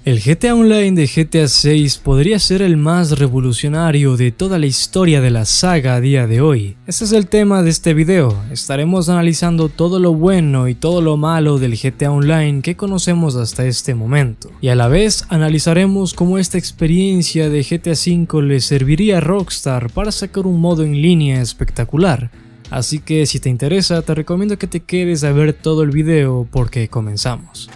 El GTA Online de GTA 6 podría ser el más revolucionario de toda la historia de la saga a día de hoy. Ese es el tema de este video. Estaremos analizando todo lo bueno y todo lo malo del GTA Online que conocemos hasta este momento. Y a la vez analizaremos cómo esta experiencia de GTA V le serviría a Rockstar para sacar un modo en línea espectacular. Así que si te interesa, te recomiendo que te quedes a ver todo el video porque comenzamos.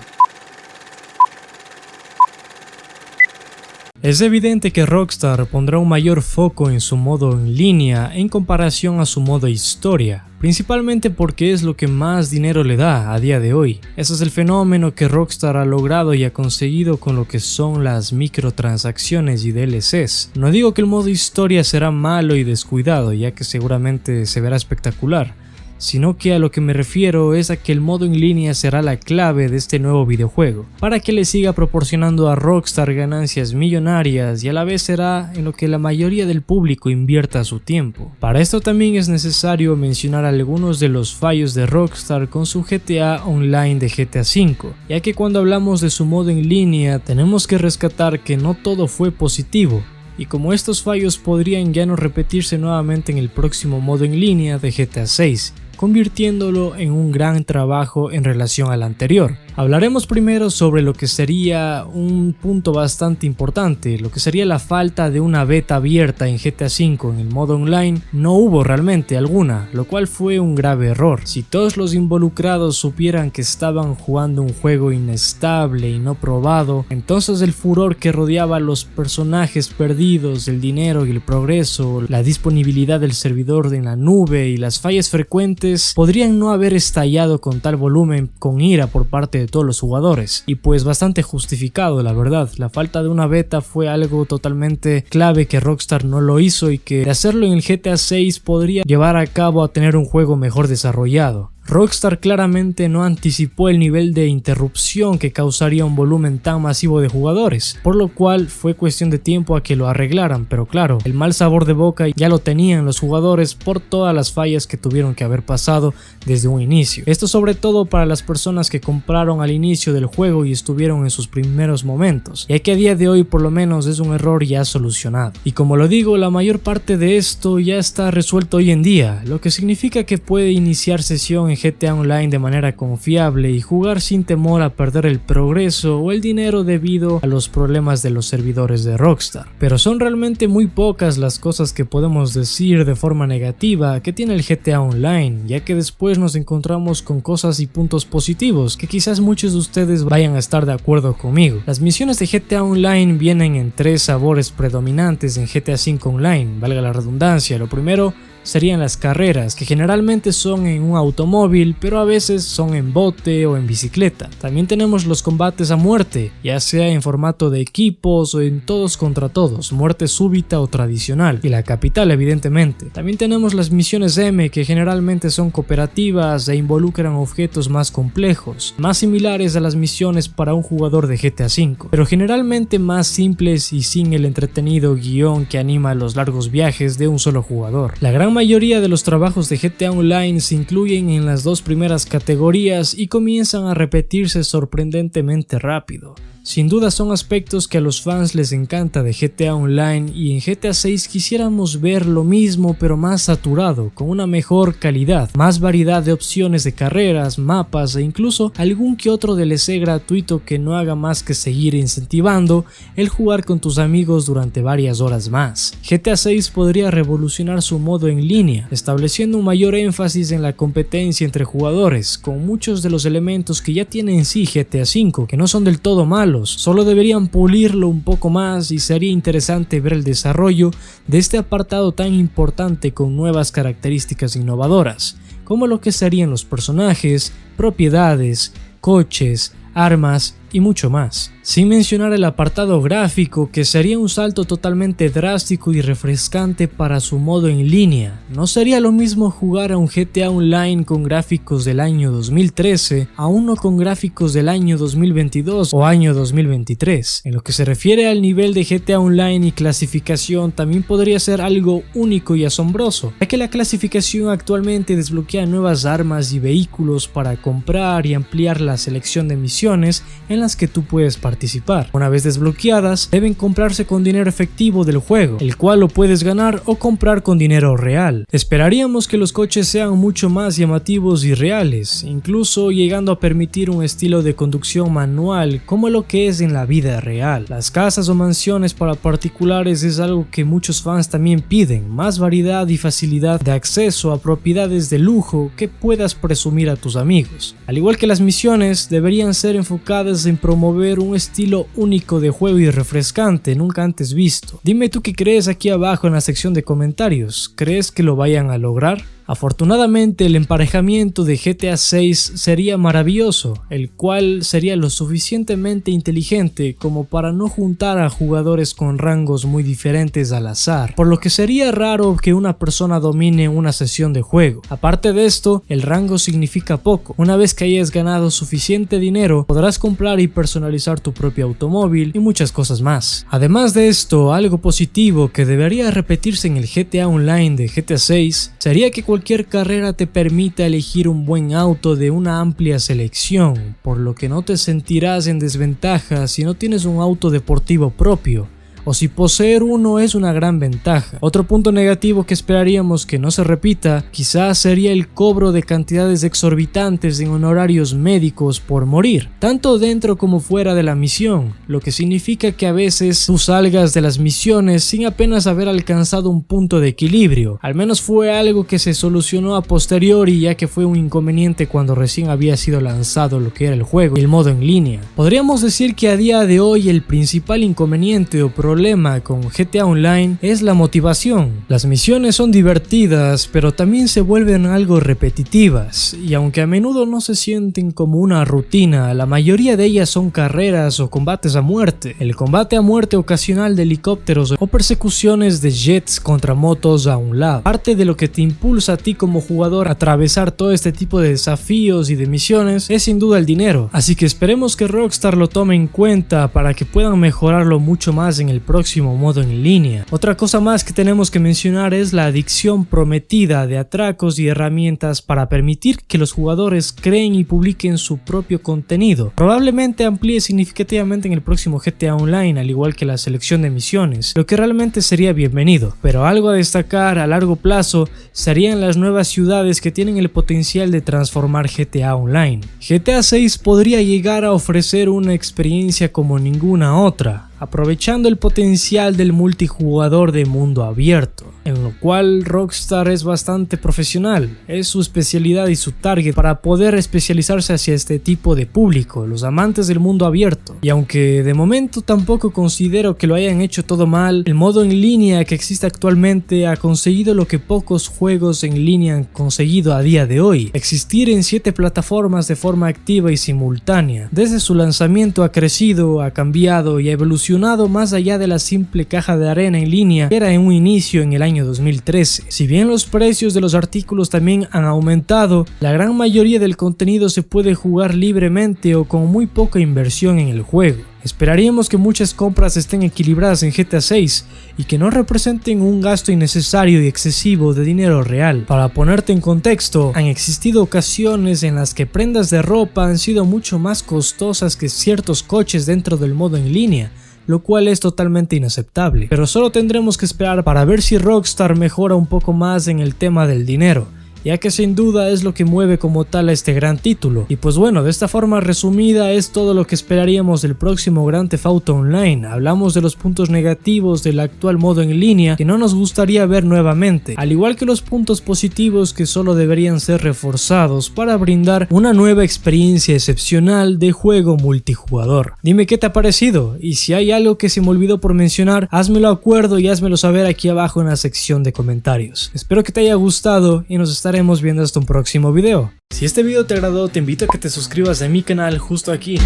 Es evidente que Rockstar pondrá un mayor foco en su modo en línea en comparación a su modo historia, principalmente porque es lo que más dinero le da a día de hoy. Ese es el fenómeno que Rockstar ha logrado y ha conseguido con lo que son las microtransacciones y DLCs. No digo que el modo historia será malo y descuidado, ya que seguramente se verá espectacular, sino que a lo que me refiero es a que el modo en línea será la clave de este nuevo videojuego, para que le siga proporcionando a Rockstar ganancias millonarias y a la vez será en lo que la mayoría del público invierta su tiempo. Para esto también es necesario mencionar algunos de los fallos de Rockstar con su GTA Online de GTA V, ya que cuando hablamos de su modo en línea tenemos que rescatar que no todo fue positivo, y como estos fallos podrían ya no repetirse nuevamente en el próximo modo en línea de GTA 6, convirtiéndolo en un gran trabajo en relación al anterior. Hablaremos primero sobre lo que sería un punto bastante importante, lo que sería la falta de una beta abierta en GTA V en el modo online. No hubo realmente alguna, lo cual fue un grave error. Si todos los involucrados supieran que estaban jugando un juego inestable y no probado, entonces el furor que rodeaba a los personajes perdidos, el dinero y el progreso, la disponibilidad del servidor en la nube y las fallas frecuentes podrían no haber estallado con tal volumen con ira por parte de todos los jugadores, y pues bastante justificado, la verdad. La falta de una beta fue algo totalmente clave que Rockstar no lo hizo, y que de hacerlo en el GTA 6 podría llevar a cabo a tener un juego mejor desarrollado. Rockstar claramente no anticipó el nivel de interrupción que causaría un volumen tan masivo de jugadores, por lo cual fue cuestión de tiempo a que lo arreglaran, pero claro, el mal sabor de boca ya lo tenían los jugadores por todas las fallas que tuvieron que haber pasado desde un inicio. Esto sobre todo para las personas que compraron al inicio del juego y estuvieron en sus primeros momentos, ya que a día de hoy por lo menos es un error ya solucionado. Y como lo digo, la mayor parte de esto ya está resuelto hoy en día, lo que significa que puede iniciar sesión en GTA Online de manera confiable y jugar sin temor a perder el progreso o el dinero debido a los problemas de los servidores de Rockstar. Pero son realmente muy pocas las cosas que podemos decir de forma negativa que tiene el GTA Online, ya que después nos encontramos con cosas y puntos positivos que quizás muchos de ustedes vayan a estar de acuerdo conmigo. Las misiones de GTA Online vienen en tres sabores predominantes en GTA V Online, valga la redundancia. Lo primero serían las carreras, que generalmente son en un automóvil, pero a veces son en bote o en bicicleta. También tenemos los combates a muerte, ya sea en formato de equipos o en todos contra todos, muerte súbita o tradicional, y la capital evidentemente. También tenemos las misiones M, que generalmente son cooperativas e involucran objetos más complejos, más similares a las misiones para un jugador de GTA V, pero generalmente más simples y sin el entretenido guión que anima los largos viajes de un solo jugador. La gran mayoría de los trabajos de GTA Online se incluyen en las dos primeras categorías y comienzan a repetirse sorprendentemente rápido. Sin duda son aspectos que a los fans les encanta de GTA Online, y en GTA 6 quisiéramos ver lo mismo pero más saturado, con una mejor calidad, más variedad de opciones de carreras, mapas e incluso algún que otro DLC gratuito que no haga más que seguir incentivando el jugar con tus amigos durante varias horas más. GTA 6 podría revolucionar su modo en línea, estableciendo un mayor énfasis en la competencia entre jugadores, con muchos de los elementos que ya tiene en sí GTA 5, que no son del todo malos. Solo deberían pulirlo un poco más, y sería interesante ver el desarrollo de este apartado tan importante con nuevas características innovadoras, como lo que serían los personajes, propiedades, coches, armas y mucho más. Sin mencionar el apartado gráfico, que sería un salto totalmente drástico y refrescante para su modo en línea. No sería lo mismo jugar a un GTA Online con gráficos del año 2013 a uno con gráficos del año 2022 o año 2023. En lo que se refiere al nivel de GTA Online y clasificación, también podría ser algo único y asombroso, ya que la clasificación actualmente desbloquea nuevas armas y vehículos para comprar y ampliar la selección de misiones en las que tú puedes participar. Una vez desbloqueadas, deben comprarse con dinero efectivo del juego, el cual lo puedes ganar o comprar con dinero real. Esperaríamos que los coches sean mucho más llamativos y reales, incluso llegando a permitir un estilo de conducción manual como lo que es en la vida real. Las casas o mansiones para particulares es algo que muchos fans también piden, más variedad y facilidad de acceso a propiedades de lujo que puedas presumir a tus amigos. Al igual que las misiones, deberían ser enfocadas en promover un estilo único de juego y refrescante nunca antes visto. Dime tú qué crees aquí abajo en la sección de comentarios. ¿Crees que lo vayan a lograr? Afortunadamente, el emparejamiento de GTA 6 sería maravilloso, el cual sería lo suficientemente inteligente como para no juntar a jugadores con rangos muy diferentes al azar, por lo que sería raro que una persona domine una sesión de juego. Aparte de esto, el rango significa poco. Una vez que hayas ganado suficiente dinero, podrás comprar y personalizar tu propio automóvil y muchas cosas más. Además de esto, algo positivo que debería repetirse en el GTA Online de GTA 6 sería que cualquier carrera te permita elegir un buen auto de una amplia selección, por lo que no te sentirás en desventaja si no tienes un auto deportivo propio, o si poseer uno es una gran ventaja. Otro punto negativo que esperaríamos que no se repita quizás sería el cobro de cantidades exorbitantes en honorarios médicos por morir, tanto dentro como fuera de la misión, lo que significa que a veces tú salgas de las misiones sin apenas haber alcanzado un punto de equilibrio. Al menos fue algo que se solucionó a posteriori, ya que fue un inconveniente cuando recién había sido lanzado lo que era el juego y el modo en línea. Podríamos decir que a día de hoy el principal inconveniente o problema con GTA Online es la motivación. Las misiones son divertidas, pero también se vuelven algo repetitivas, y aunque a menudo no se sienten como una rutina, la mayoría de ellas son carreras o combates a muerte. El combate a muerte ocasional de helicópteros o persecuciones de jets contra motos a un lado. Parte de lo que te impulsa a ti como jugador a atravesar todo este tipo de desafíos y de misiones es sin duda el dinero, así que esperemos que Rockstar lo tome en cuenta para que puedan mejorarlo mucho más en el próximo modo en línea. Otra cosa más que tenemos que mencionar es la adición prometida de atracos y herramientas para permitir que los jugadores creen y publiquen su propio contenido. Probablemente amplíe significativamente en el próximo GTA Online, al igual que la selección de misiones, lo que realmente sería bienvenido. Pero algo a destacar a largo plazo serían las nuevas ciudades que tienen el potencial de transformar GTA Online. GTA 6 podría llegar a ofrecer una experiencia como ninguna otra, aprovechando el potencial del multijugador de mundo abierto, en lo cual Rockstar es bastante profesional. Es su especialidad y su target para poder especializarse hacia este tipo de público, los amantes del mundo abierto. Y aunque de momento tampoco considero que lo hayan hecho todo mal, el modo en línea que existe actualmente ha conseguido lo que pocos juegos en línea han conseguido a día de hoy: existir en 7 plataformas de forma activa y simultánea. Desde su lanzamiento ha crecido, ha cambiado y ha evolucionado más allá de la simple caja de arena en línea que era en un inicio en el año 2013. Si bien los precios de los artículos también han aumentado, la gran mayoría del contenido se puede jugar libremente o con muy poca inversión en el juego. Esperaríamos que muchas compras estén equilibradas en GTA 6 y que no representen un gasto innecesario y excesivo de dinero real. Para ponerte en contexto, han existido ocasiones en las que prendas de ropa han sido mucho más costosas que ciertos coches dentro del modo en línea, lo cual es totalmente inaceptable. Pero solo tendremos que esperar para ver si Rockstar mejora un poco más en el tema del dinero, ya que sin duda es lo que mueve como tal a este gran título. Y pues bueno, de esta forma resumida es todo lo que esperaríamos del próximo Grand Theft Auto Online. Hablamos de los puntos negativos del actual modo en línea que no nos gustaría ver nuevamente, al igual que los puntos positivos que solo deberían ser reforzados para brindar una nueva experiencia excepcional de juego multijugador. Dime qué te ha parecido, y si hay algo que se me olvidó por mencionar, házmelo acuerdo y házmelo saber aquí abajo en la sección de comentarios. Espero que te haya gustado y nos estaremos viendo hasta un próximo video. Si este video te agradó, te invito a que te suscribas a mi canal justo aquí.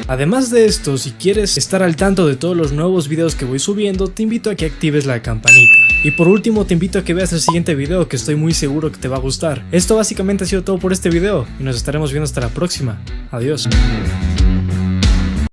Además de esto, si quieres estar al tanto de todos los nuevos videos que voy subiendo, te invito a que actives la campanita. Y por último, te invito a que veas el siguiente video, que estoy muy seguro que te va a gustar. Esto básicamente ha sido todo por este video y nos estaremos viendo hasta la próxima. Adiós.